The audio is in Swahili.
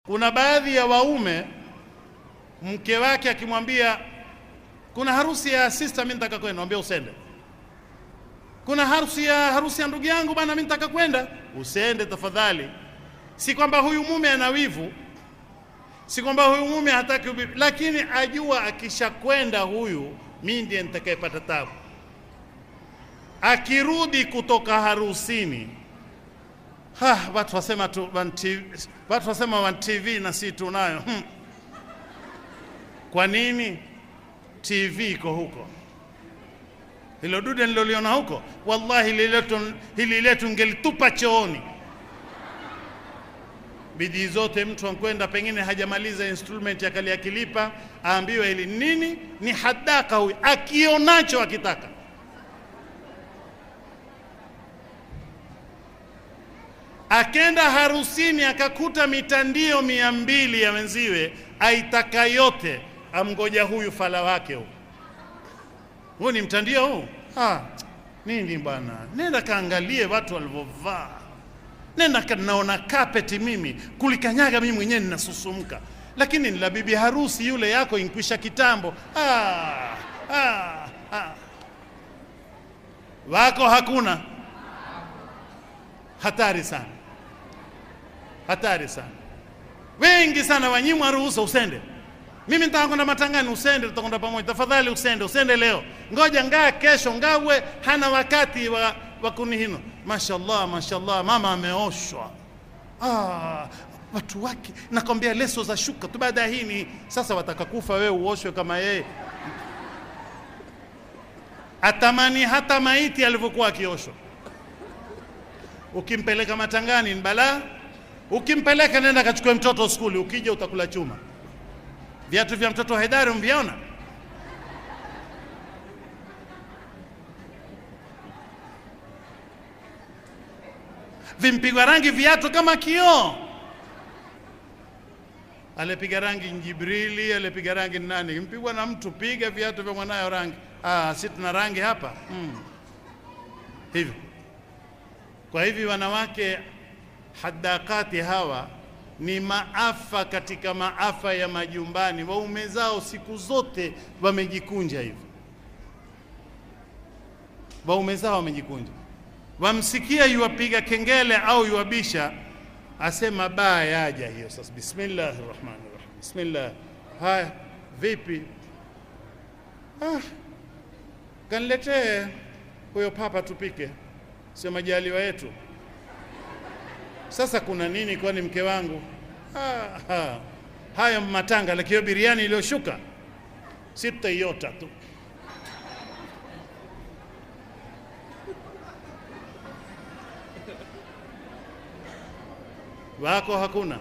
Kuna baadhi ya waume mke wake akimwambia kuna harusi ya sister mimi nataka kwenda, anambia usende. Kuna harusi ya ndugu yangu bana mimi nataka kwenda, usende tafadhali. Si kwamba huyu mume ana wivu, si kwamba huyu mume hataki, lakini ajua akishakwenda huyu mimi ndiye nitakayepata taabu. Akirudi kutoka harusini, watu wasema tu watu wasema One TV na si tunayo. Kwa nini? TV iko huko. Hilo dude niloliona huko, wallahi hili letu ngelitupa chooni. Bidii zote mtu ankwenda pengine hajamaliza installment ya kali akilipa, aambiwe hili nini, ni hadaka huyu, akionacho akitaka. Akenda harusini akakuta mitandio 200 ya wenziwe, aitaka yote, amgoja huyu fala wake huyu. Huyu ni mtandio huu? Nini bwana? Nenda kaangalie watu walivyovaa. Nenda kanaona kapeti mimi, kulikanyaga mimi mwenyewe ninasusumka. Lakini la bibi harusi yule yako inkwisha kitambo. Wako hakuna. Hatari sana. Hatari sana. Wengi sana wanyimwa ruhusa, usende. Mimi nitaka kwenda matangani, usende, tutakwenda pamoja. Tafadhali usende leo. Ngoja ngaa kesho, ngawe hana wakati wa kunihino. Mashallah, mama ameoshwa. Watu wake nakwambia leso za shuka tu baada hii ni sasa wataka kufa wewe uoshwe kama yeye. Atamani hata maiti alivyokuwa akioshwa. Ukimpeleka matangani ni balaa. Ukimpeleka nenda kachukue mtoto skuli, ukija utakula chuma. Viatu vya mtoto Haidari mviona? Vimpigwa rangi viatu kama kioo. Alipiga rangi Jibrili, alipiga rangi nani? Mpigwa na mtu, piga viatu vya mwanayo rangi. Sisi tuna rangi hapa. Hivyo. Kwa hivi wanawake hadakati hawa ni maafa katika maafa ya majumbani. Waume zao siku zote wamejikunja hivi. Waume zao wamejikunja. Wamsikia yuwapiga kengele au yuwabisha, asema baa yaja hiyo sasa. Bismillahirrahmanirrahim. Bismillah. Haya, vipi? Kaniletee huyo papa tupike. Sio majaliwa yetu. Sasa kuna nini kwani mke wangu? Haya matanga, lakini biriani iliyoshuka sitaiota tu. Wako hakuna.